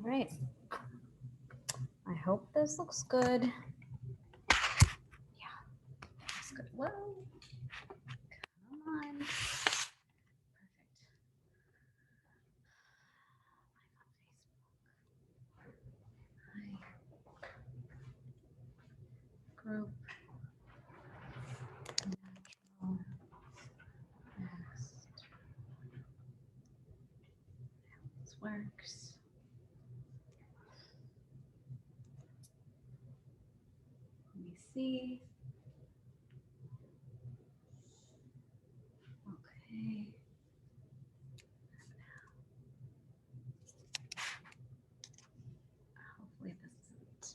right. I hope this looks good. Yeah, looks good. Whoa. Come on. Perfect. Group. Natural. Next. This works. Let me see. Okay. Hopefully this isn't.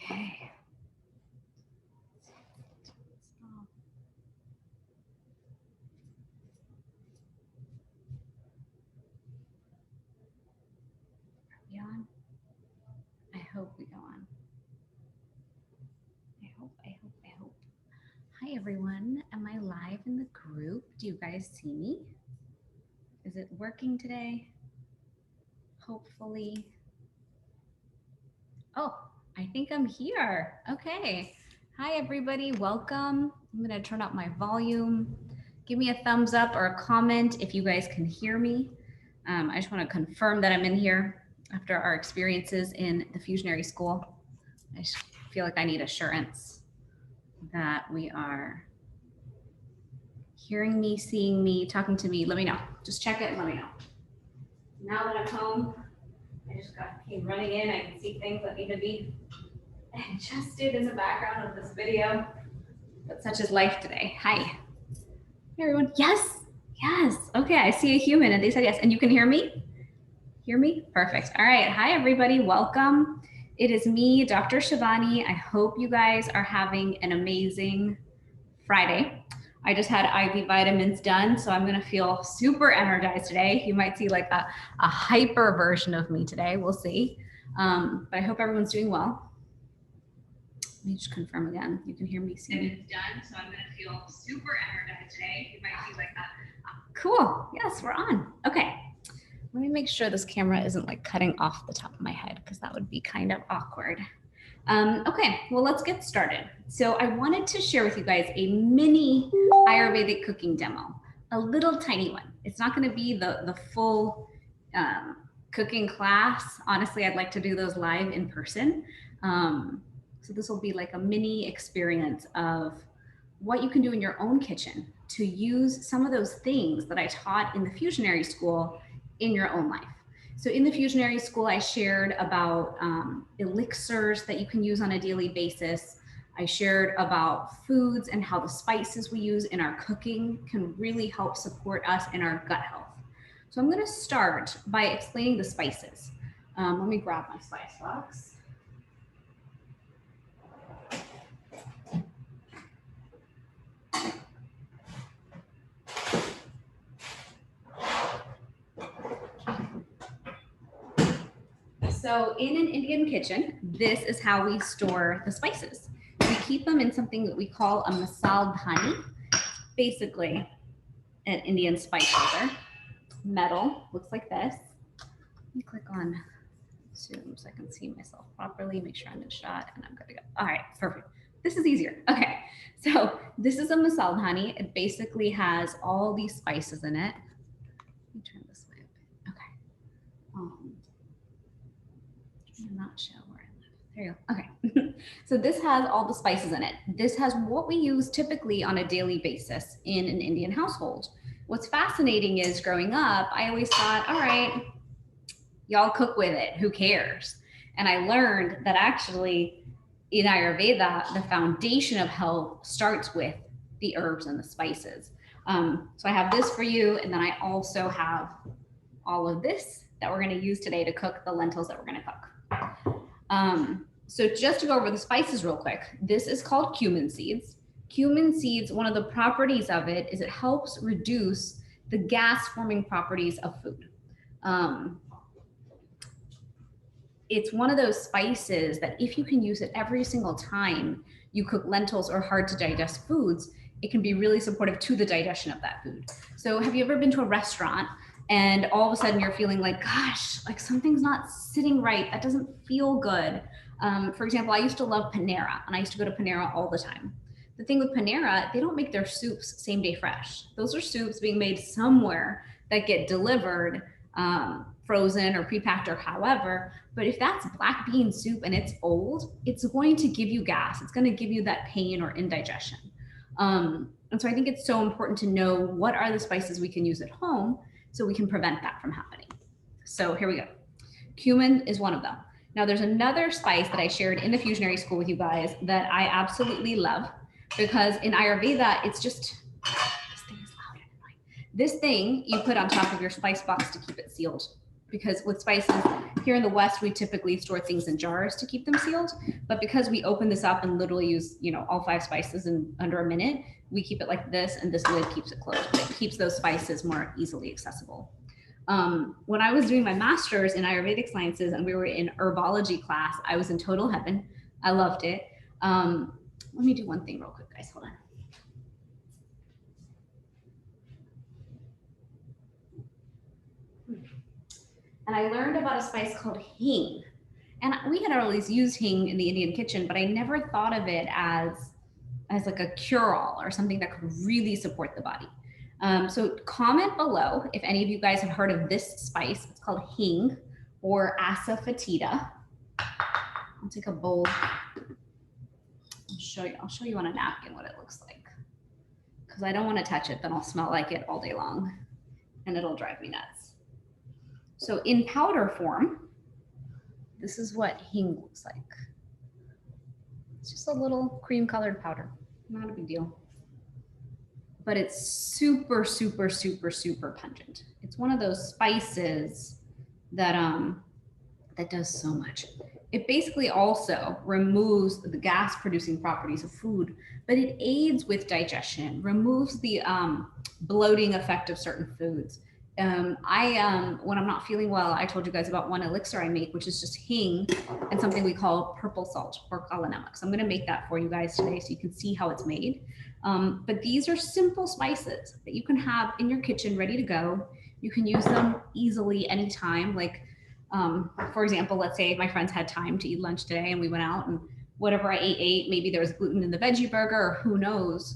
Okay. Are we on? I hope we go on. I hope. Hi everyone. Am I live in the group? Do you guys see me? Is it working today? Hopefully. Oh, I think I'm here. Okay. Hi everybody, welcome. I'm gonna turn up my volume. Give me a thumbs up or a comment if you guys can hear me. I just wanna confirm that I'm in here after our experiences in the Fusionary School. I just feel like I need assurance that we are hearing me, seeing me, talking to me. Let me know. Just check it and let me know. Now that I'm home, I just came running in. I can see things that need to be adjusted in the background of this video. But such is life today. Hi. Hey everyone. Yes. Yes. Okay. I see a human and they said yes. And you can hear me? Hear me? Perfect. All right. Hi everybody. Welcome. It is me, Dr. Shivani. I hope you guys are having an amazing Friday. I just had IV vitamins done, so I'm gonna feel super energized today. You might see like a hyper version of me today, we'll see. But I hope everyone's doing well. Let me just confirm again. You can hear me, see me. It's done, so I'm gonna feel super energized today. You might see like cool, yes, we're on. Okay, let me make sure this camera isn't like cutting off the top of my head because that would be kind of awkward. Okay, well, let's get started. So I wanted to share with you guys a mini Ayurvedic cooking demo, a little tiny one. It's not gonna be the full cooking class. Honestly, I'd like to do those live in person. So this will be like a mini experience of what you can do in your own kitchen to use some of those things that I taught in the Fusionary School in your own life. So in the Fusionary School, I shared about elixirs that you can use on a daily basis. I shared about foods and how the spices we use in our cooking can really help support us in our gut health. So I'm gonna start by explaining the spices. Let me grab my spice box. So in an Indian kitchen, this is how we store the spices. We keep them in something that we call a Masala Honey, basically an Indian spice holder. Metal, looks like this. Let me click on Zoom so I can see myself properly, make sure I'm in shot, and I'm good to go. All right, perfect. This is easier. Okay, so this is a Masala Honey. It basically has all these spices in it. Let me turn this way a bit. Okay. Not show where I live. There you go. Okay. So this has all the spices in it. This has what we use typically on a daily basis in an Indian household. What's fascinating is growing up, I always thought, all right, y'all cook with it. Who cares? And I learned that actually in Ayurveda, the foundation of health starts with the herbs and the spices. So I have this for you. And then I also have all of this that we're going to use today to cook the lentils that we're going to cook. So just to go over the spices real quick, this is called cumin seeds. Cumin seeds, one of the properties of it is it helps reduce the gas forming properties of food. it's one of those spices that if you can use it every single time you cook lentils or hard to digest foods, it can be really supportive to the digestion of that food. So have you ever been to a restaurant and all of a sudden you're feeling like, gosh, like something's not sitting right, that doesn't feel good? For example, I used to love Panera, and I used to go to Panera all the time. The thing with Panera, they don't make their soups same day fresh. Those are soups being made somewhere that get delivered, frozen or pre-packed or however. But if that's black bean soup and it's old, it's going to give you gas. It's going to give you that pain or indigestion. And so I think it's so important to know what are the spices we can use at home so we can prevent that from happening. So here we go. Cumin is one of them. Now there's another spice that I shared in the Fusionary School with you guys that I absolutely love, because in Ayurveda, it's just, this thing is loud and annoying. This thing you put on top of your spice box to keep it sealed. Because with spices here in the West, we typically store things in jars to keep them sealed. But because we open this up and literally use, all 5 spices in under a minute, we keep it like this, and this lid keeps it closed. It keeps those spices more easily accessible. When I was doing my master's in Ayurvedic sciences and we were in herbology class, I was in total heaven. I loved it. Let me do one thing real quick, guys. Hold on. And I learned about a spice called hing. And we had always used hing in the Indian kitchen, but I never thought of it as like a cure-all or something that could really support the body. So comment below if any of you guys have heard of this spice. It's called hing or Asafoetida. I'll take a bowl. I'll show you on a napkin what it looks like, because I don't want to touch it, then I'll smell like it all day long and it'll drive me nuts. So in powder form, this is what hing looks like. It's just a little cream colored powder, not a big deal. But it's super, super, super, super pungent. It's one of those spices that that does so much. It basically also removes the gas producing properties of food, but it aids with digestion, removes the bloating effect of certain foods. When I'm not feeling well, I told you guys about one elixir I make, which is just hing and something we call purple salt or kala namak. So I'm going to make that for you guys today so you can see how it's made. But these are simple spices that you can have in your kitchen ready to go. You can use them easily anytime. Like, for example, let's say my friends had time to eat lunch today and we went out and whatever I ate, maybe there was gluten in the veggie burger or who knows.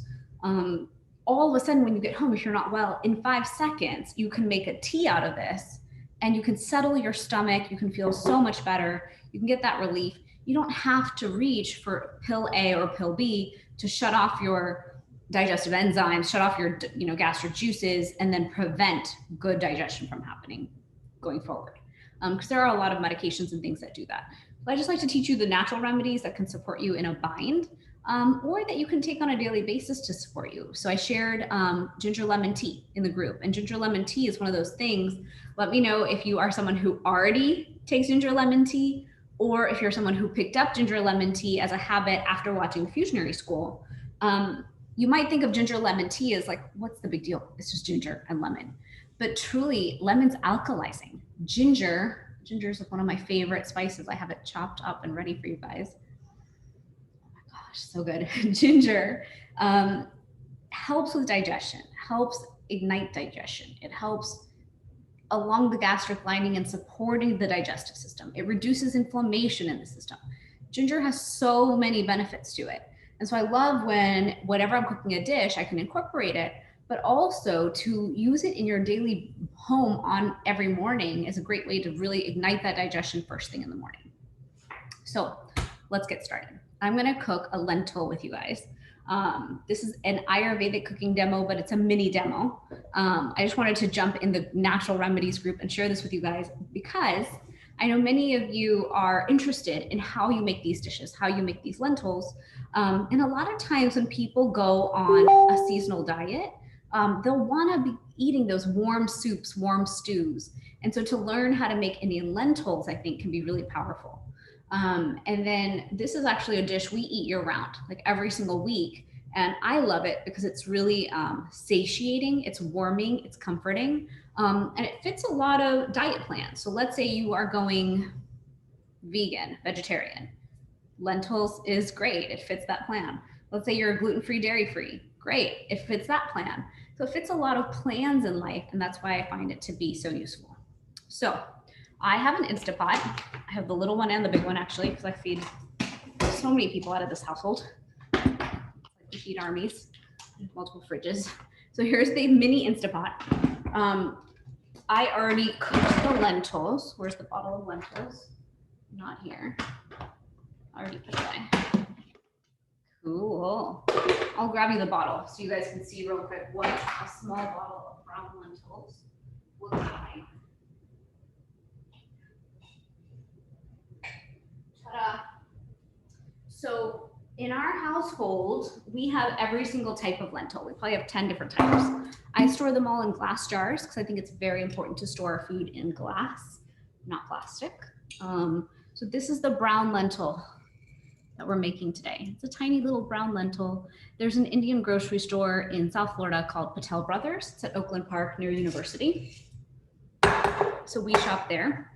All of a sudden when you get home, if you're not well, in 5 seconds, you can make a tea out of this and you can settle your stomach. You can feel so much better. You can get that relief. You don't have to reach for pill A or pill B to shut off your digestive enzymes, shut off your gastric juices, and then prevent good digestion from happening going forward. Because there are a lot of medications and things that do that. So I just like to teach you the natural remedies that can support you in a bind, or that you can take on a daily basis to support you. So I shared ginger lemon tea in the group, and ginger lemon tea is one of those things. Let me know if you are someone who already takes ginger lemon tea, or if you're someone who picked up ginger lemon tea as a habit after watching the Fusionary School. You might think of ginger lemon tea as like, what's the big deal? It's just ginger and lemon. But truly, lemon's alkalizing. Ginger is like one of my favorite spices. I have it chopped up and ready for you guys. Oh my gosh, so good. Ginger helps with digestion, helps ignite digestion. It helps along the gastric lining and supporting the digestive system. It reduces inflammation in the system. Ginger has so many benefits to it. And so I love when whenever I'm cooking a dish, I can incorporate it, but also to use it in your daily home on every morning is a great way to really ignite that digestion first thing in the morning. So let's get started. I'm going to cook a lentil with you guys. This is an Ayurvedic cooking demo, but it's a mini demo. I just wanted to jump in the natural remedies group and share this with you guys because I know many of you are interested in how you make these dishes, how you make these lentils. And a lot of times when people go on a seasonal diet, they'll want to be eating those warm soups, warm stews. And so to learn how to make Indian lentils, I think can be really powerful. And then this is actually a dish we eat year round, like every single week. And I love it because it's really satiating, it's warming, it's comforting, and it fits a lot of diet plans. So let's say you are going vegan, vegetarian. Lentils is great. It fits that plan. Let's say you're gluten-free, dairy-free. Great. It fits that plan. So it fits a lot of plans in life, and that's why I find it to be so useful. So I have an Instapot. I have the little one and the big one, actually, because I feed so many people out of this household. We feed armies. Multiple fridges. So here's the mini Instapot. I already cooked the lentils. Where's the bottle of lentils? Not here. I already put it away. Cool. I'll grab you the bottle so you guys can see real quick what a small bottle of brown lentils looks like. Ta-da. So in our household, we have every single type of lentil. We probably have 10 different types. I store them all in glass jars because I think it's very important to store our food in glass, not plastic. So this is the brown lentil that we're making today. It's a tiny little brown lentil. There's an Indian grocery store in South Florida called Patel Brothers. It's at Oakland Park near University. So we shop there.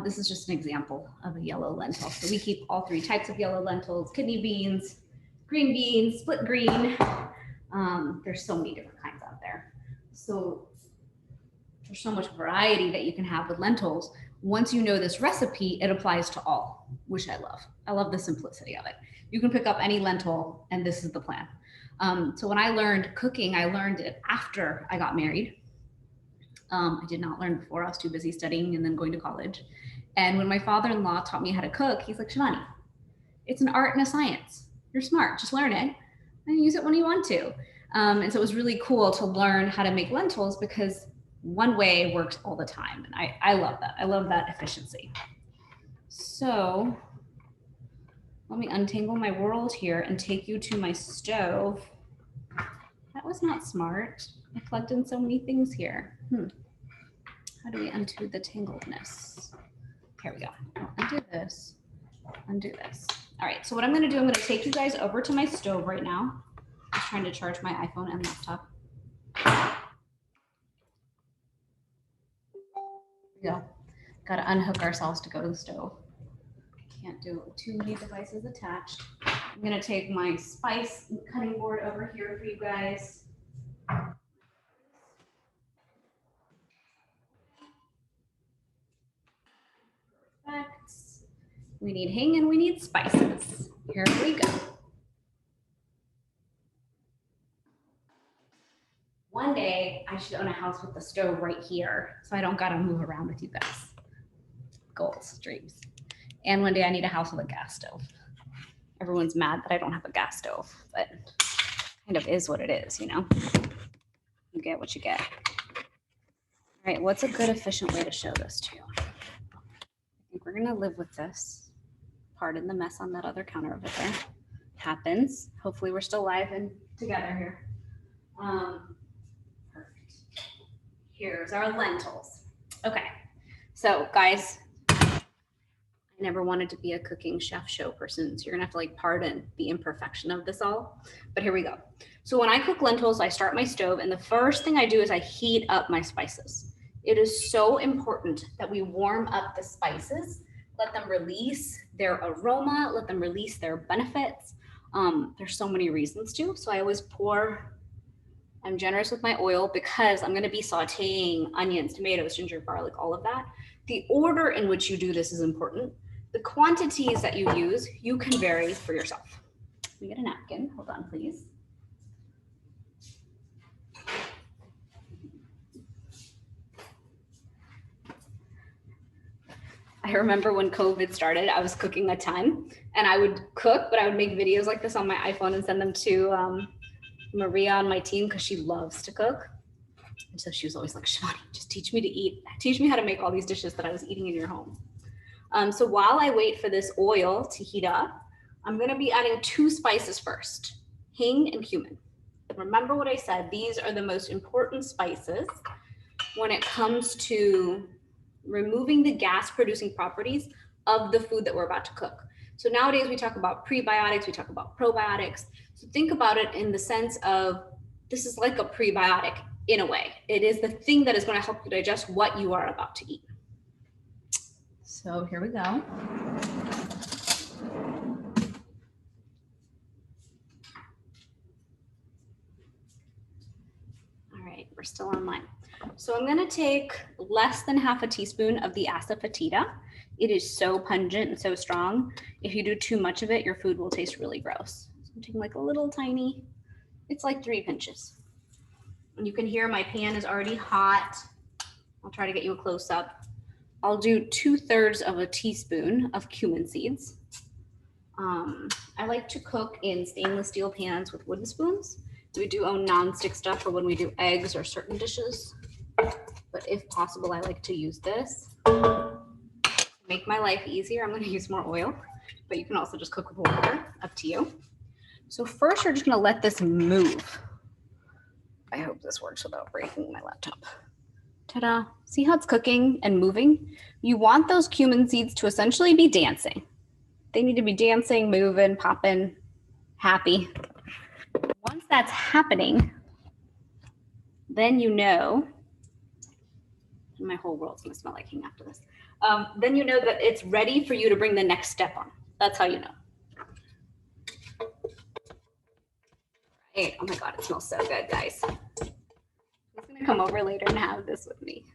This is just an example of a yellow lentil. So we keep all three types of yellow lentils: kidney beans, green beans, split green. There's so many different kinds out there. So there's so much variety that you can have with lentils. Once you know this recipe, it applies to all, which I love. I love the simplicity of it. You can pick up any lentil and this is the plan. So when I learned cooking, I learned it after I got married. I did not learn before. I was too busy studying and then going to college. And when my father-in-law taught me how to cook, he's like, Shivani, it's an art and a science. You're smart, just learn it and use it when you want to. And so it was really cool to learn how to make lentils because one way works all the time. And I love that. I love that efficiency. So let me untangle my world here and take you to my stove. That was not smart. I plugged in so many things here. How do we undo the tangledness? Here we go. I'll undo this, undo this. All right, so what I'm gonna do, I'm gonna take you guys over to my stove right now. I'm trying to charge my iPhone and laptop. There we go. Gotta unhook ourselves to go to the stove. Can't do it with too many devices attached. I'm gonna take my spice cutting board over here for you guys. Perfect. We need hing and we need spices. Here we go. One day I should own a house with the stove right here so I don't gotta move around with you guys. Goals, dreams. And one day I need a house with a gas stove. Everyone's mad that I don't have a gas stove, but kind of is what it is, you know? You get what you get. All right, what's a good, efficient way to show this to you? I think we're gonna live with this. Pardon the mess on that other counter over there. Happens. Hopefully we're still live and together here. Perfect. Here's our lentils. Okay, so guys, I never wanted to be a cooking chef show person, so you're gonna have to like pardon the imperfection of this all, but here we go. So when I cook lentils, I start my stove and the first thing I do is I heat up my spices. It is so important that we warm up the spices, let them release their aroma, let them release their benefits. There's so many reasons to, so I always I'm generous with my oil because I'm gonna be sauteing onions, tomatoes, ginger, garlic, all of that. The order in which you do this is important. The quantities that you use, you can vary for yourself. Let me get a napkin, hold on please. I remember when COVID started, I was cooking a ton and I would cook, but I would make videos like this on my iPhone and send them to Maria on my team because she loves to cook. And so she was always like, Shivani, just teach me to eat. Teach me how to make all these dishes that I was eating in your home. So while I wait for this oil to heat up, I'm gonna be adding 2 spices first, hing and cumin. Remember what I said, these are the most important spices when it comes to removing the gas producing properties of the food that we're about to cook. So nowadays we talk about prebiotics, we talk about probiotics. So think about it in the sense of this is like a prebiotic in a way. It is the thing that is going to help you digest what you are about to eat. So So here we go. We're still online. So I'm going to take less than half a teaspoon of the Asafoetida. It is so pungent and so strong. If you do too much of it, your food will taste really gross. So I'm taking like a little tiny, it's like 3 pinches. And you can hear my pan is already hot. I'll try to get you a close up. I'll do 2/3 of a teaspoon of cumin seeds. I like to cook in stainless steel pans with wooden spoons. We do own non-stick stuff for when we do eggs or certain dishes. But if possible, I like to use this. To make my life easier, I'm going to use more oil, but you can also just cook with water, up to you. So first, you're just going to let this move. I hope this works without breaking my laptop. Ta-da. See how it's cooking and moving? You want those cumin seeds to essentially be dancing. They need to be dancing, moving, popping, happy. Once that's happening, then you know, my whole world's gonna smell like Hing after this. Then you know that it's ready for you to bring the next step on. That's how you know. Right. Oh my God, it smells so good, guys. I'm just gonna come over later and have this with me.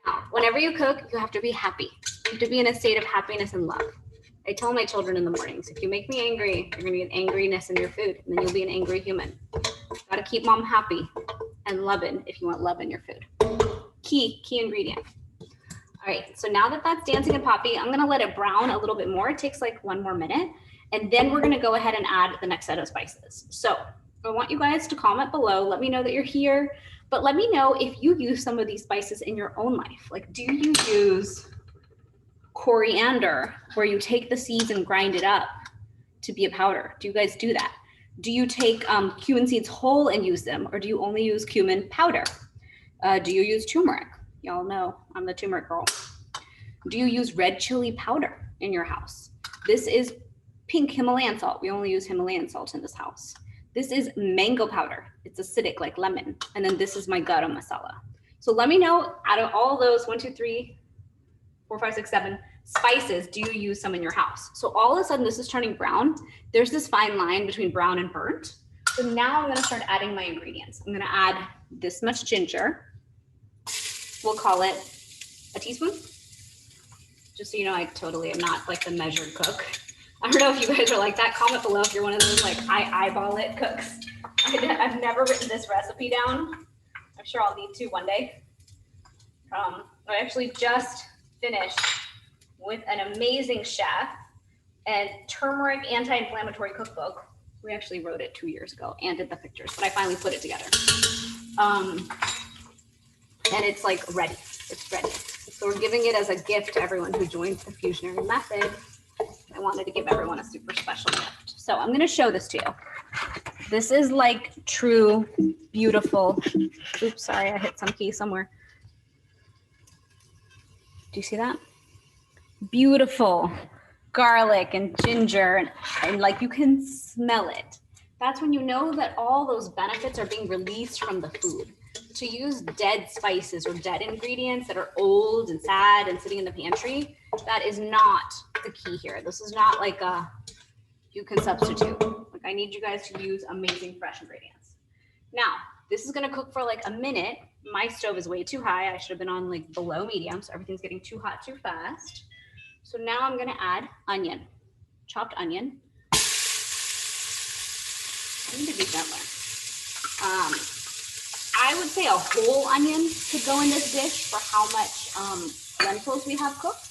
Now, whenever you cook, you have to be happy. You have to be in a state of happiness and love. I tell my children in the mornings, if you make me angry, you're gonna get angriness in your food, and then you'll be an angry human. Gotta keep mom happy and loving if you want love in your food. Key ingredient. All right, so now that that's dancing and poppy, I'm gonna let it brown a little bit more. It takes like 1 more minute, and then we're gonna go ahead and add the next set of spices. So I want you guys to comment below, let me know that you're here, but let me know if you use some of these spices in your own life. Like, do you use coriander where you take the seeds and grind it up to be a powder? Do you guys do that? Do you take cumin seeds whole and use them, or do you only use cumin powder? Do you use turmeric? Y'all know I'm the turmeric girl. Do you use red chili powder in your house? This is pink Himalayan salt. We only use Himalayan salt in this house. This is mango powder. It's acidic like lemon. And then this is my garam masala. So let me know, out of all those 1, 2, 3, 4, 5, 6, 7 spices, do you use some in your house? So all of a sudden this is turning brown. There's this fine line between brown and burnt. So now I'm gonna start adding my ingredients. I'm gonna add this much ginger. We'll call it a teaspoon. Just so you know, I totally am not like the measured cook. I don't know if you guys are like that. Comment below if you're one of those like I eyeball it cooks. I've never written this recipe down. I'm sure I'll need to one day. I actually just finished with an amazing chef and turmeric anti-inflammatory cookbook. We actually wrote it 2 years ago and did the pictures, but I finally put it together. And it's like ready, it's ready. So we're giving it as a gift to everyone who joins the fusionary method. I wanted to give everyone a super special gift. So I'm gonna show this to you. This is like true, beautiful, oops, sorry, I hit some key somewhere. Do you see that? Beautiful garlic and ginger and like you can smell it. That's when you know that all those benefits are being released from the food. To use dead spices or dead ingredients that are old and sad and sitting in the pantry, that is not the key here. This is not like a, you can substitute. Like I need you guys to use amazing fresh ingredients. Now, this is gonna cook for like a minute. My stove is way too high. I should have been on like below medium, so everything's getting too hot too fast. So now I'm gonna add onion, chopped onion. I need to be gentler. I would say a whole onion could go in this dish for how much lentils we have cooked.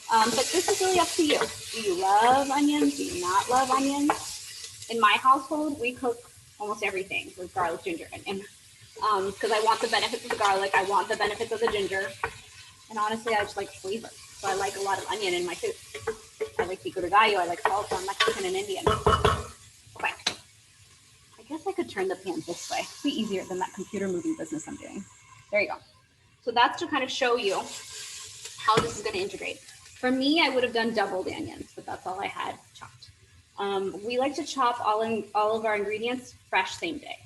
But this is really up to you. Do you love onions? Do you not love onions? In my household, we cook almost everything with garlic, ginger, onion. Because I want the benefits of the garlic, I want the benefits of the ginger, and honestly, I just like flavor. So I like a lot of onion in my food. I like pico de gallo, I like salsa, Mexican and Indian. Okay. I guess I could turn the pan this way. It'd be easier than that computer moving business I'm doing. There you go. So that's to kind of show you how this is going to integrate. For me, I would have done double the onions, but that's all I had chopped. We like to chop all of our ingredients fresh same day.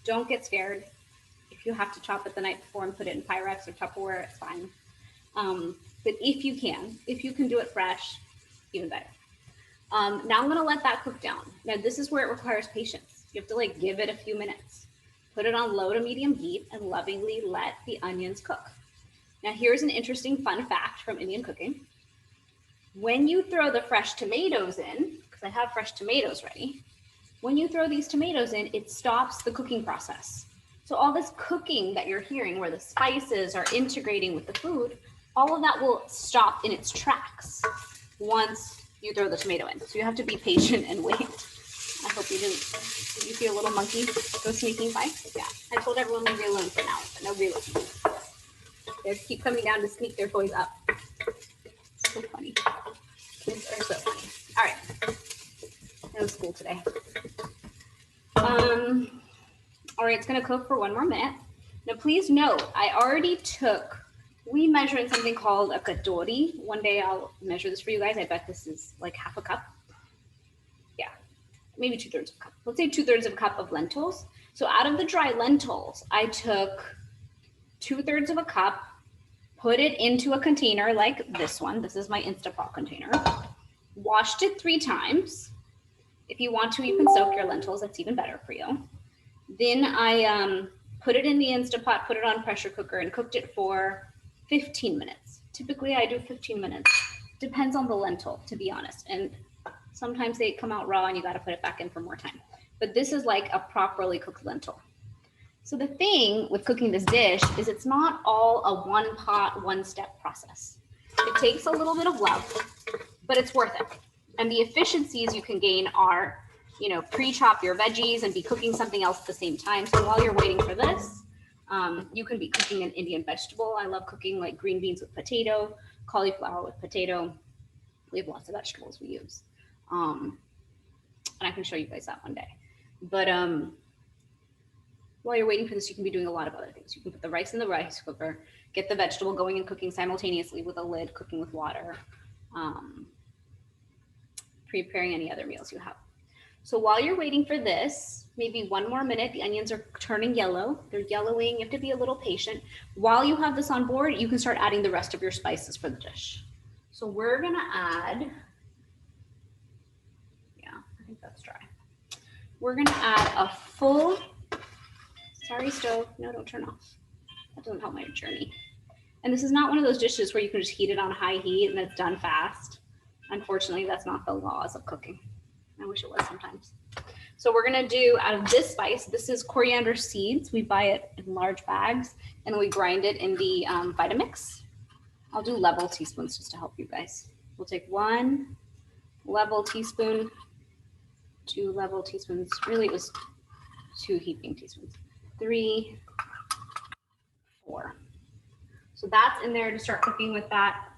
Don't get scared. If you have to chop it the night before and put it in Pyrex or Tupperware, it's fine. But if you can do it fresh, even better. Now I'm gonna let that cook down. Now this is where it requires patience. You have to like give it a few minutes. Put it on low to medium heat and lovingly let the onions cook. Now here's an interesting fun fact from Indian cooking. When you throw the fresh tomatoes in, because I have fresh tomatoes ready, when you throw these tomatoes in, it stops the cooking process. So all this cooking that you're hearing where the spices are integrating with the food, all of that will stop in its tracks once you throw the tomato in. So you have to be patient and wait. I hope you didn't. Did you see a little monkey go sneaking by? Yeah, I told everyone leave me alone for now, but no reload. They keep coming down to sneak their toys up. So funny. Kids are so funny. All right. No school today. All right, it's gonna cook for 1 more minute. Now please note, I already took, we measure in something called a katori. One day I'll measure this for you guys. I bet this is like half a cup. Yeah, maybe 2/3 of a cup. Let's say 2/3 of a cup of lentils. So out of the dry lentils, I took 2/3 of a cup, put it into a container like this one. This is my Instapot container. Washed it 3 times. If you want to, you can soak your lentils. That's even better for you. Then I put it in the Instapot, put it on pressure cooker and cooked it for 15 minutes. Typically I do 15 minutes. Depends on the lentil, to be honest. And sometimes they come out raw and you got to put it back in for more time. But this is like a properly cooked lentil. So the thing with cooking this dish is it's not all a one pot, one step process. It takes a little bit of love, but it's worth it. And the efficiencies you can gain are, you know, pre-chop your veggies and be cooking something else at the same time. So while you're waiting for this, you can be cooking an Indian vegetable. I love cooking like green beans with potato, cauliflower with potato. We have lots of vegetables we use. And I can show you guys that one day. But while you're waiting for this, you can be doing a lot of other things. You can put the rice in the rice cooker, get the vegetable going and cooking simultaneously with a lid, cooking with water, preparing any other meals you have. So while you're waiting for this, maybe 1 more minute, the onions are turning yellow. They're yellowing. You have to be a little patient. While you have this on board, you can start adding the rest of your spices for the dish. So we're gonna add, yeah, I think that's dry. We're gonna add a full, sorry stove, no, don't turn off. That doesn't help my journey. And this is not one of those dishes where you can just heat it on high heat and it's done fast. Unfortunately, that's not the laws of cooking. I wish it was sometimes. So we're gonna do out of this spice, this is coriander seeds. We buy it in large bags and we grind it in the Vitamix. I'll do level teaspoons just to help you guys. We'll take 1 level teaspoon, 2 level teaspoons. Really it was 2 heaping teaspoons. 3, 4. So that's in there to start cooking with that.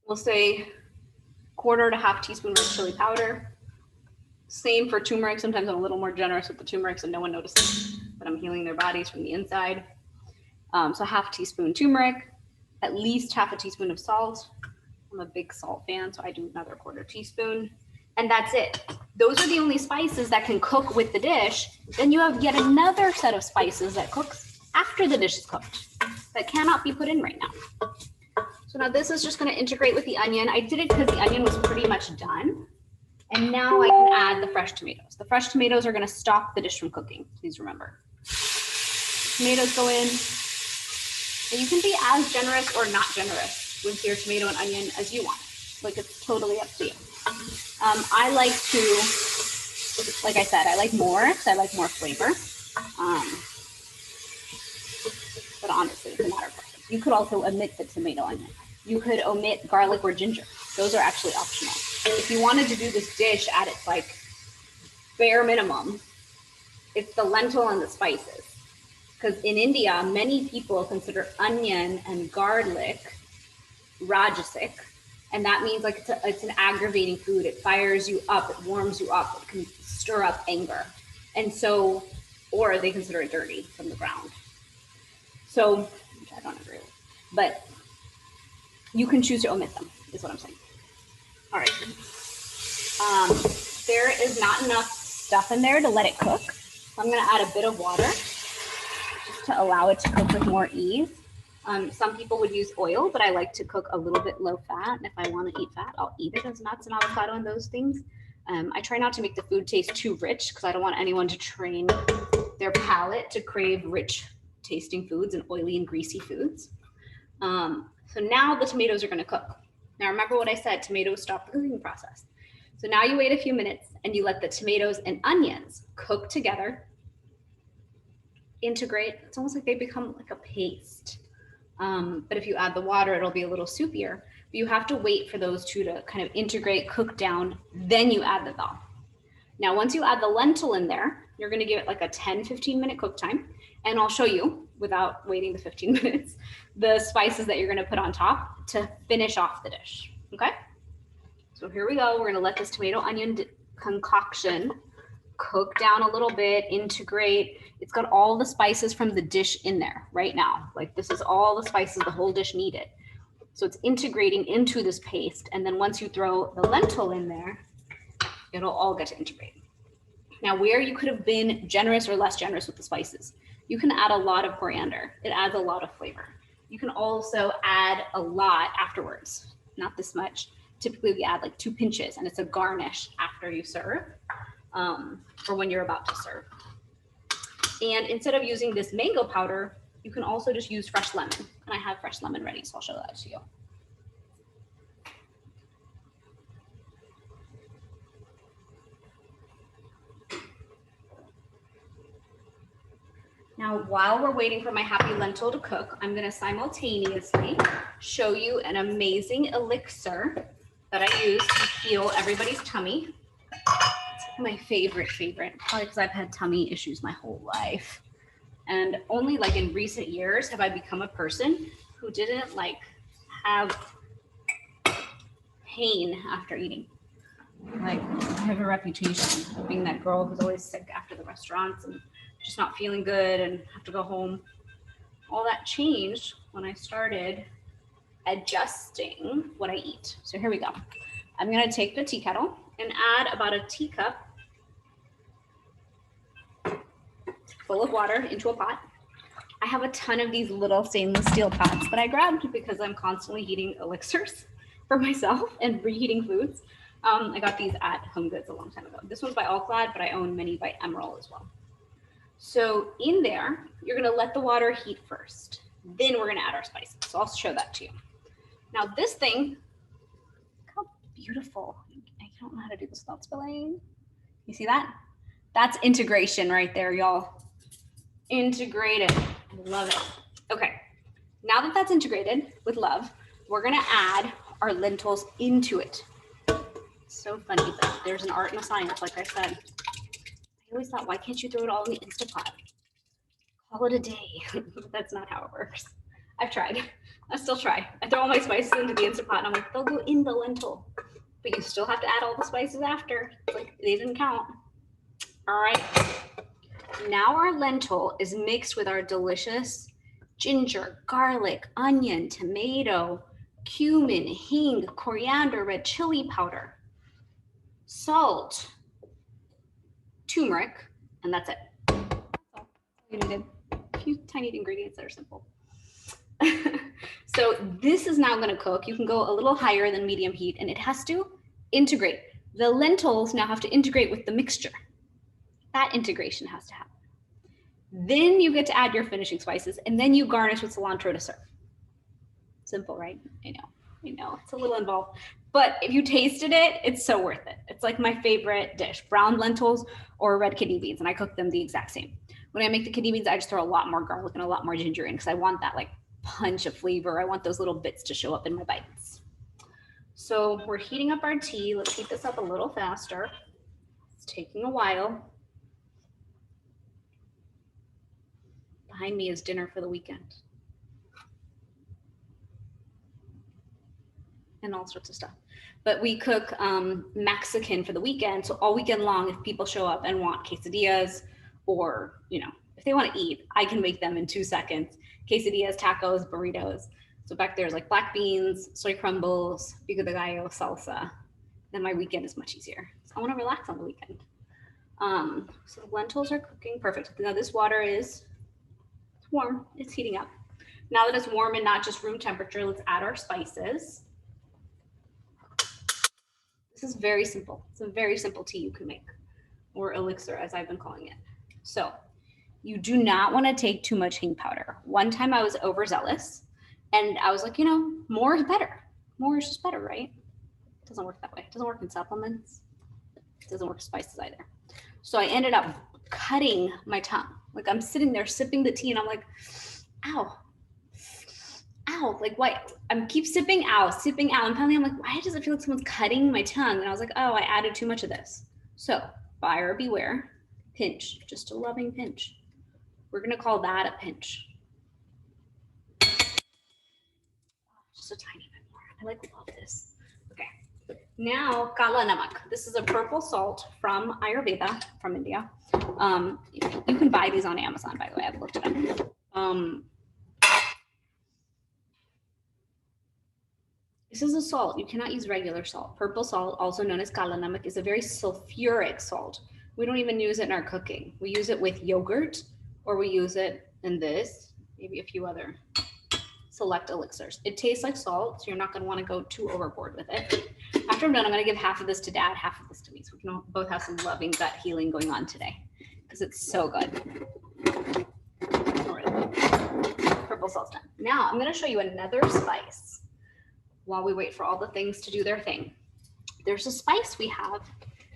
We'll say 1/4 to 1/2 teaspoon of chili powder. Same for turmeric. Sometimes I'm a little more generous with the turmeric so no one notices, but I'm healing their bodies from the inside. So 1/2 teaspoon turmeric, at least 1/2 teaspoon of salt. I'm a big salt fan, so I do another 1/4 teaspoon. And that's it. Those are the only spices that can cook with the dish. Then you have yet another set of spices that cooks after the dish is cooked that cannot be put in right now. So now this is just going to integrate with the onion. I did it because the onion was pretty much done. And now I can add the fresh tomatoes. The fresh tomatoes are going to stop the dish from cooking. Please remember. Tomatoes go in. And you can be as generous or not generous with your tomato and onion as you want. Like it's totally up to you. I like to, like I said, I like more because I like more flavor. But honestly, it's a matter of preference. You could also omit the tomato onion. You could omit garlic or ginger. Those are actually optional. If you wanted to do this dish at its like bare minimum, it's the lentil and the spices. Because in India, many people consider onion and garlic rajasic. And that means like it's an aggravating food. It fires you up, it warms you up, it can stir up anger. And so, or they consider it dirty from the ground. So, which I don't agree with. But you can choose to omit them, is what I'm saying. All right. There is not enough stuff in there to let it cook. So I'm gonna add a bit of water just to allow it to cook with more ease. Some people would use oil, but I like to cook a little bit low fat. And if I want to eat fat, I'll eat it as nuts and avocado and those things. I try not to make the food taste too rich because I don't want anyone to train their palate to crave rich tasting foods and oily and greasy foods. So now the tomatoes are going to cook. Now remember what I said, tomatoes stop the cooking process. So now you wait a few minutes and you let the tomatoes and onions cook together, integrate. It's almost like they become like a paste. But if you add the water, it'll be a little soupier. But you have to wait for those two to kind of integrate, cook down, then you add the dal. Now, once you add the lentil in there, you're going to give it like a 10-15 minute cook time. And I'll show you, without waiting the 15 minutes, the spices that you're going to put on top to finish off the dish. Okay? So here we go. We're going to let this tomato onion concoction cook down a little bit, integrate. It's got all the spices from the dish in there right now. Like this is all the spices the whole dish needed. So it's integrating into this paste. And then once you throw the lentil in there, it'll all get to integrate. Now, where you could have been generous or less generous with the spices, you can add a lot of coriander. It adds a lot of flavor. You can also add a lot afterwards, not this much. Typically we add like 2 pinches and it's a garnish after you serve or when you're about to serve. And instead of using this mango powder, you can also just use fresh lemon. And I have fresh lemon ready, so I'll show that to you. Now, while we're waiting for my happy lentil to cook, I'm gonna simultaneously show you an amazing elixir that I use to heal everybody's tummy. It's my favorite, probably because I've had tummy issues my whole life. And only like in recent years have I become a person who didn't like have pain after eating. Like I have a reputation of being that girl who's always sick after the restaurants and just not feeling good and have to go home. All that changed when I started adjusting what I eat. So here we go. I'm gonna take the tea kettle and add about a teacup full of water into a pot. I have a ton of these little stainless steel pots that I grabbed because I'm constantly heating elixirs for myself and reheating foods. I got these at Home Goods a long time ago. This one's by Allclad, but I own many by Emerald as well. So in there, you're gonna let the water heat first. Then we're gonna add our spices. So I'll show that to you. Now this thing, look how beautiful. I don't know how to do this without spilling. You see that? That's integration right there, y'all. Integrated, I love it. Okay, now that that's integrated with love, we're gonna add our lentils into it. So funny, but there's an art and a science, like I said. I always thought, why can't you throw it all in the Instapot? Call it a day. That's not how it works. I've tried. I still try. I throw all my spices into the Instapot and I'm like, they'll go in the lentil. But you still have to add all the spices after. It's like they didn't count. All right. Now our lentil is mixed with our delicious ginger, garlic, onion, tomato, cumin, hing, coriander, red chili powder, salt, turmeric, and that's it. That's all you needed. A few tiny ingredients that are simple. So this is now going to cook. You can go a little higher than medium heat, and it has to integrate. The lentils now have to integrate with the mixture. That integration has to happen. Then you get to add your finishing spices, and then you garnish with cilantro to serve. Simple, right? I know, it's a little involved. But if you tasted it, it's so worth it. It's like my favorite dish, brown lentils or red kidney beans, and I cook them the exact same. When I make the kidney beans, I just throw a lot more garlic and a lot more ginger in because I want that like punch of flavor. I want those little bits to show up in my bites. So we're heating up our tea. Let's heat this up a little faster. It's taking a while. Behind me is dinner for the weekend. And all sorts of stuff. But we cook Mexican for the weekend. So all weekend long, if people show up and want quesadillas or, if they want to eat, I can make them in 2 seconds. Quesadillas, tacos, burritos. So back there's like black beans, soy crumbles, pico de gallo, salsa. Then my weekend is much easier. So I want to relax on the weekend. So the lentils are cooking perfect. Now this water is warm, it's heating up. Now that it's warm and not just room temperature, let's add our spices. This is very simple. It's a very simple tea you can make, or elixir as I've been calling it. So you do not want to take too much hing powder. One time I was overzealous and I was like, you know, more is better. More is just better, right? It doesn't work that way. It doesn't work in supplements. It doesn't work in spices either. So I ended up cutting my tongue. Like I'm sitting there sipping the tea and I'm like, ow, ow, like why? I'm keep sipping out. And finally I'm like, why does it feel like someone's cutting my tongue? And I was like, oh, I added too much of this. So buyer beware, pinch, just a loving pinch. We're gonna call that a pinch. Just a tiny bit more. I like love this. Okay. Now kala namak. This is a purple salt from Ayurveda, from India. You can buy these on Amazon, by the way. I've looked it up. This is a salt. You cannot use regular salt. Purple salt, also known as kala namak, is a very sulfuric salt. We don't even use it in our cooking. We use it with yogurt, or we use it in this, maybe a few other select elixirs. It tastes like salt, so you're not going to want to go too overboard with it. After I'm done, I'm going to give half of this to Dad, half of this to me, so we can both have some loving gut healing going on today, because it's so good. Purple salt's done. Now I'm going to show you another spice while we wait for all the things to do their thing. There's a spice we have.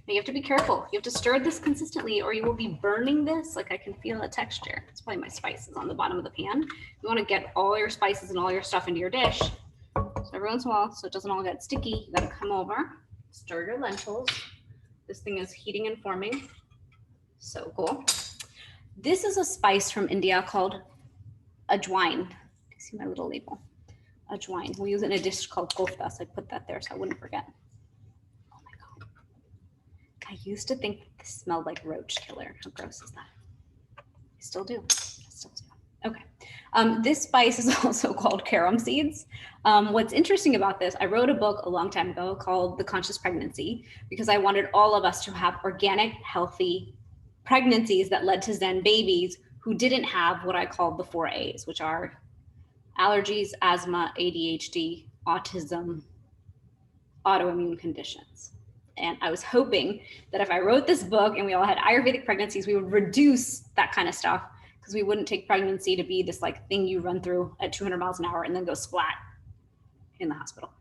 Now you have to be careful. You have to stir this consistently or you will be burning this. Like I can feel a texture. It's probably my spices on the bottom of the pan. You want to get all your spices and all your stuff into your dish. So every once in a while, so it doesn't all get sticky, you gotta come over, stir your lentils. This thing is heating and forming. So cool. This is a spice from India called ajwain. You see my little label? Ajwain. We use it in a dish called kofta, so I put that there so I wouldn't forget. Oh my God. I used to think this smelled like roach killer. How gross is that? I still do. Okay. This spice is also called carom seeds. What's interesting about this, I wrote a book a long time ago called The Conscious Pregnancy because I wanted all of us to have organic, healthy pregnancies that led to Zen babies who didn't have what I call the 4 A's, which are allergies, asthma, ADHD, autism, autoimmune conditions. And I was hoping that if I wrote this book and we all had Ayurvedic pregnancies, we would reduce that kind of stuff because we wouldn't take pregnancy to be this like thing you run through at 200 miles an hour and then go splat in the hospital.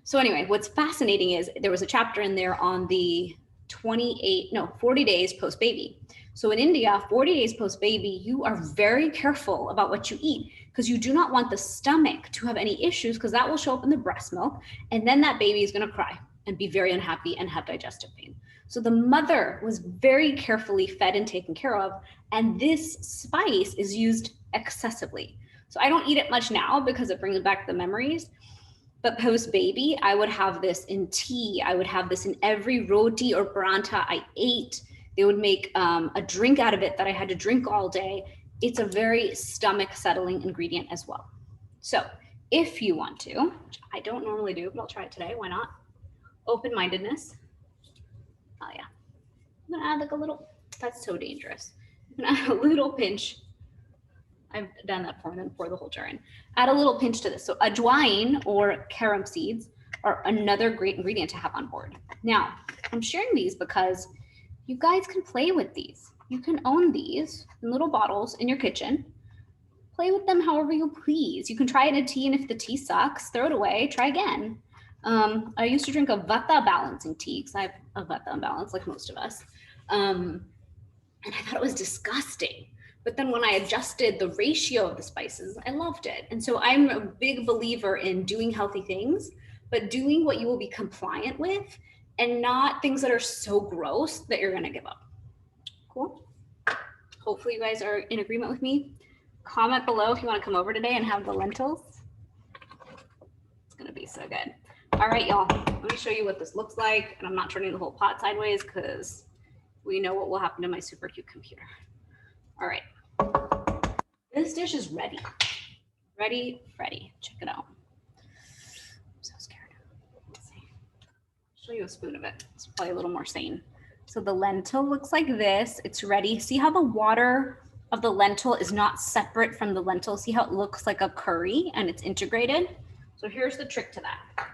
So anyway, what's fascinating is there was a chapter in there on the 40 days post-baby. So in India, 40 days post-baby, you are very careful about what you eat because you do not want the stomach to have any issues because that will show up in the breast milk. And then that baby is going to cry and be very unhappy and have digestive pain. So the mother was very carefully fed and taken care of. And this spice is used excessively. So I don't eat it much now because it brings back the memories. But post-baby, I would have this in tea. I would have this in every roti or parantha I ate. They would make a drink out of it that I had to drink all day. It's a very stomach settling ingredient as well. So if you want to, which I don't normally do, but I'll try it today, why not? Open-mindedness. Oh yeah, I'm gonna add like a little, that's so dangerous. I'm gonna add a little pinch. I've done that before and then pour the whole jar in. Add a little pinch to this. So ajwain or carom seeds are another great ingredient to have on board. Now, I'm sharing these because you guys can play with these. You can own these in little bottles in your kitchen. Play with them however you please. You can try it in a tea, and if the tea sucks, throw it away, try again. I used to drink a vata balancing tea because I have a vata imbalance like most of us. And I thought it was disgusting. But then when I adjusted the ratio of the spices, I loved it. And so I'm a big believer in doing healthy things, but doing what you will be compliant with and not things that are so gross that you're going to give up. Cool. Hopefully you guys are in agreement with me. Comment below if you want to come over today and have the lentils. It's going to be so good. All right, y'all, let me show you what this looks like. And I'm not turning the whole pot sideways because we know what will happen to my super cute computer. All right, this dish is ready. Ready, Freddy. Check it out. I'm so scared. Let's see. I'll show you a spoon of it. It's probably a little more sane. So the lentil looks like this. It's ready. See how the water of the lentil is not separate from the lentil. See how it looks like a curry and it's integrated? So here's the trick to that.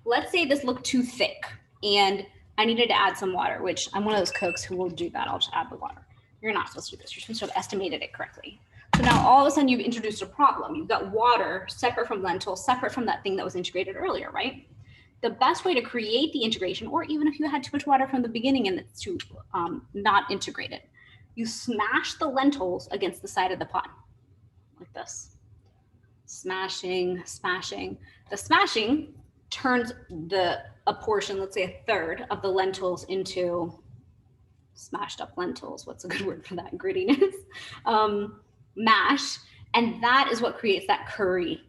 Let's say this looked too thick and I needed to add some water, which I'm one of those cooks who will do that. I'll just add the water. You're not supposed to do this. You're supposed to have estimated it correctly. So now all of a sudden you've introduced a problem. You've got water separate from lentil, separate from that thing that was integrated earlier, right? The best way to create the integration, or even if you had too much water from the beginning and it's too not integrated, you smash the lentils against the side of the pot, like this. Smashing, smashing. The smashing turns a portion, let's say a third of the lentils into smashed up lentils. What's a good word for that? Grittiness. Mash. And that is what creates that curry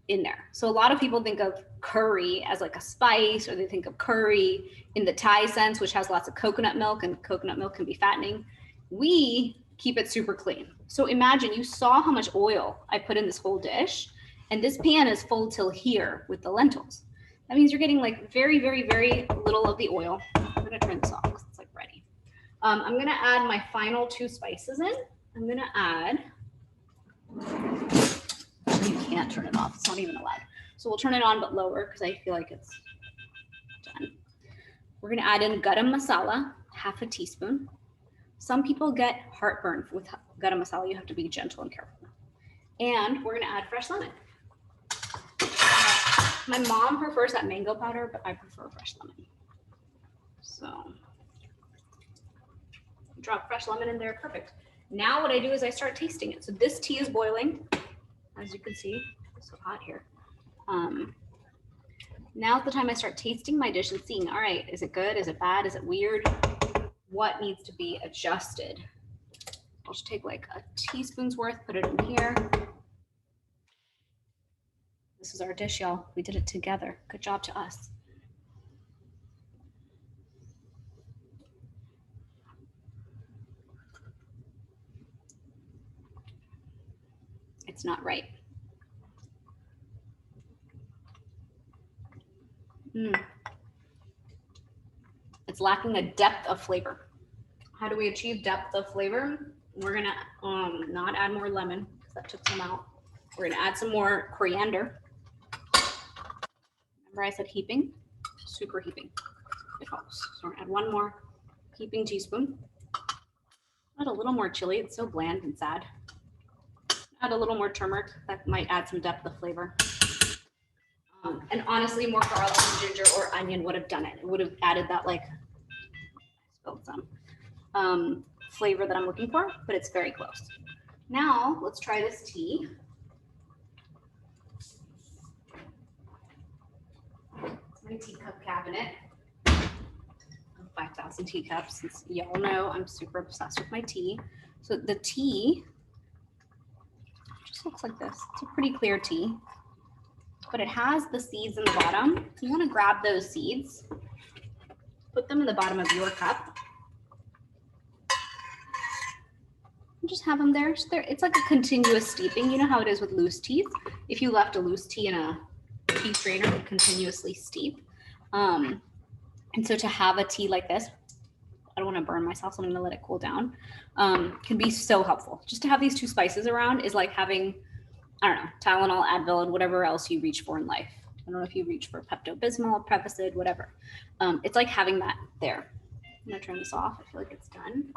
in there. So a lot of people think of curry as like a spice, or they think of curry in the Thai sense, which has lots of coconut milk, and coconut milk can be fattening. We keep it super clean. So imagine you saw how much oil I put in this whole dish, and this pan is full till here with the lentils. That means you're getting like very, very, very little of the oil. I'm gonna turn this off because it's like ready. I'm gonna add my final 2 spices in. I'm gonna add, you can't turn it off, it's not even allowed. So we'll turn it on but lower because I feel like it's done. We're gonna add in garam masala, half a teaspoon. Some people get heartburn with garam masala. You have to be gentle and careful. And we're gonna add fresh lemon. My mom prefers that mango powder, but I prefer fresh lemon. So drop fresh lemon in there, perfect. Now what I do is I start tasting it. So this tea is boiling, as you can see. It's so hot here. Now's the time I start tasting my dish and seeing, all right, is it good? Is it bad? Is it weird? What needs to be adjusted? I'll just take like a teaspoon's worth, put it in here. This is our dish, y'all. We did it together. Good job to us. It's not right. It's lacking a depth of flavor. How do we achieve depth of flavor? We're gonna not add more lemon because that took some out. We're gonna add some more coriander. Remember I said heaping? Super heaping. It helps. So we're gonna add 1 more heaping teaspoon. Add a little more chili. It's so bland and sad. Add a little more turmeric. That might add some depth of flavor. And honestly, more garlic and ginger or onion would have done it. It would have added that, like, I spilled some flavor that I'm looking for, but it's very close. Now let's try this tea. It's my teacup cabinet. 5,000 teacups. Since y'all know I'm super obsessed with my tea. So the tea just looks like this. It's a pretty clear tea, but it has the seeds in the bottom. You want to grab those seeds, put them in the bottom of your cup, and just have them there. So it's like a continuous steeping. You know how it is with loose teas. If you left a loose tea in a tea strainer, it would continuously steep. And so to have a tea like this, I don't want to burn myself, so I'm going to let it cool down, can be so helpful. Just to have these 2 spices around is like having, I don't know, Tylenol, Advil, and whatever else you reach for in life. I don't know if you reach for Pepto-Bismol, Prevacid, whatever. It's like having that there. I'm going to turn this off. I feel like it's done.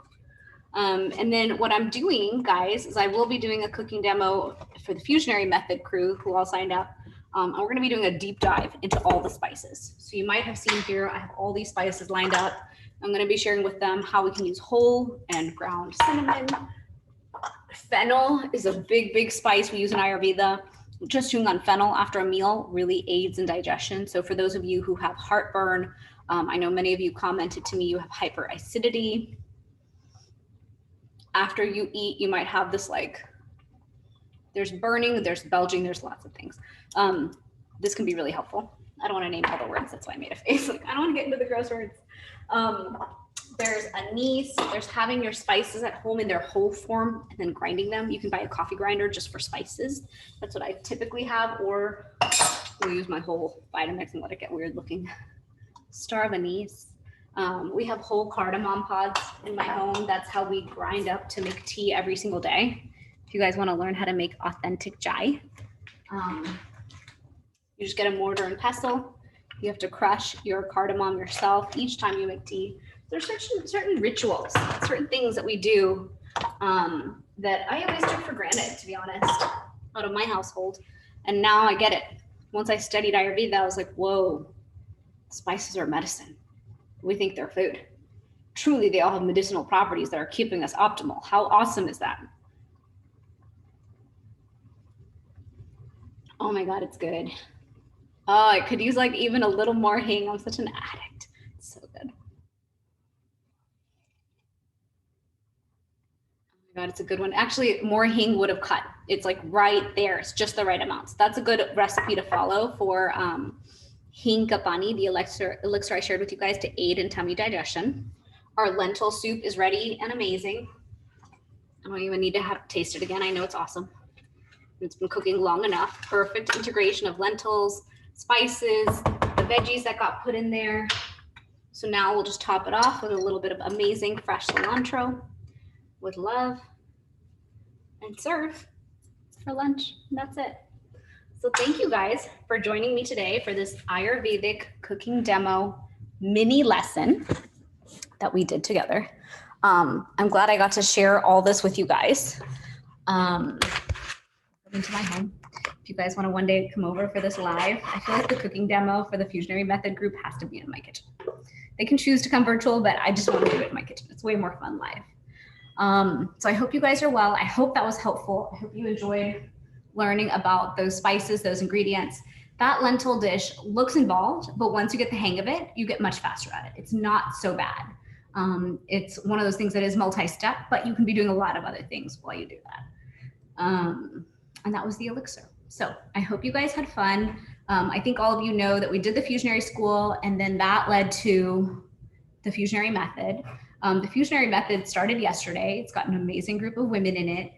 And then what I'm doing, guys, is I will be doing a cooking demo for the Fusionary Method crew who all signed up. And we're going to be doing a deep dive into all the spices. So you might have seen here, I have all these spices lined up. I'm going to be sharing with them how we can use whole and ground cinnamon. Fennel is a big, big spice we use in Ayurveda. Just chewing on fennel after a meal really aids in digestion. So for those of you who have heartburn, I know many of you commented to me you have hyperacidity. After you eat, you might have this, like, there's burning, there's belching, there's lots of things. This can be really helpful. I don't want to name all the words. That's why I made a face. Like, I don't want to get into the gross words. There's anise. There's having your spices at home in their whole form and then grinding them. You can buy a coffee grinder just for spices. That's what I typically have, or we'll use my whole Vitamix and let it get weird looking. Star of anise. We have whole cardamom pods in my home. That's how we grind up to make tea every single day. If you guys want to learn how to make authentic chai, you just get a mortar and pestle. You have to crush your cardamom yourself each time you make tea. There's certain rituals, certain things that we do that I always took for granted, to be honest, out of my household. And now I get it. Once I studied Ayurveda, I was like, whoa, spices are medicine. We think they're food. Truly, they all have medicinal properties that are keeping us optimal. How awesome is that? Oh my God, it's good. Oh, I could use like even a little more hing. I'm such an addict. It's so good. Oh my God, it's a good one. Actually, more hing would have cut. It's like right there. It's just the right amount. So that's a good recipe to follow for Hing Kapani, the elixir I shared with you guys to aid in tummy digestion. Our lentil soup is ready and amazing. I don't even need to taste it again. I know it's awesome. It's been cooking long enough. Perfect integration of lentils, spices, the veggies that got put in there. So now we'll just top it off with a little bit of amazing fresh cilantro with love and serve for lunch. And that's it. So thank you guys for joining me today for this Ayurvedic cooking demo mini lesson that we did together. I'm glad I got to share all this with you guys. Into my home. If you guys want to one day come over for this live, I feel like the cooking demo for the Fusionary Method group has to be in my kitchen. They can choose to come virtual, but I just want to do it in my kitchen. It's way more fun live. So I hope you guys are well. I hope that was helpful. I hope you enjoyed learning about those spices, those ingredients. That lentil dish looks involved, but once you get the hang of it, you get much faster at it. It's not so bad. It's one of those things that is multi-step, but you can be doing a lot of other things while you do that. And that was the elixir. So I hope you guys had fun. I think all of you know that we did the Fusionary School, and then that led to the Fusionary Method. The Fusionary Method started yesterday. It's got an amazing group of women in it.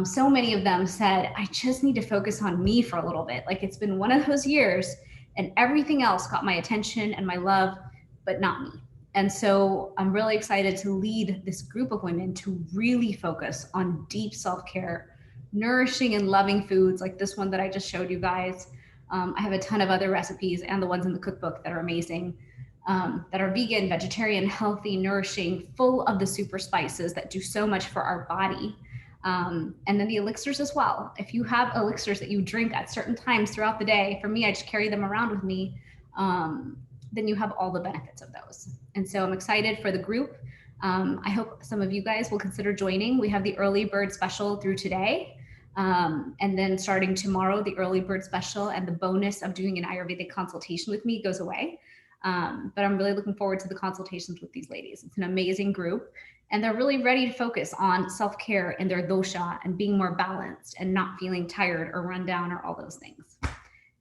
So many of them said, I just need to focus on me for a little bit. Like it's been one of those years and everything else got my attention and my love, but not me. And so I'm really excited to lead this group of women to really focus on deep self-care, nourishing and loving foods like this one that I just showed you guys. I have a ton of other recipes and the ones in the cookbook that are amazing, that are vegan, vegetarian, healthy, nourishing, full of the super spices that do so much for our body. And then the elixirs as well. If you have elixirs that you drink at certain times throughout the day, for me, I just carry them around with me, then you have all the benefits of those. And so I'm excited for the group. I hope some of you guys will consider joining. We have the early bird special through today. And then starting tomorrow, the early bird special and the bonus of doing an Ayurvedic consultation with me goes away. But I'm really looking forward to the consultations with these ladies. It's an amazing group and they're really ready to focus on self-care and their dosha and being more balanced and not feeling tired or run down or all those things.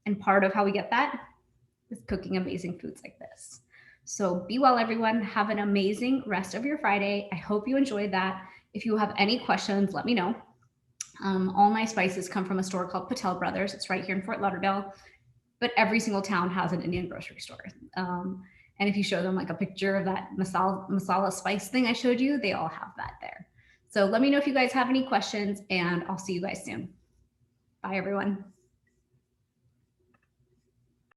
And part of how we get that is cooking amazing foods like this. So be well, everyone. Have an amazing rest of your Friday. I hope you enjoyed that. If you have any questions, let me know. All my spices come from a store called Patel Brothers. It's right here in Fort Lauderdale, but every single town has an Indian grocery store. And if you show them like a picture of that masala spice thing I showed you, they all have that there. So let me know if you guys have any questions and I'll see you guys soon. Bye, everyone.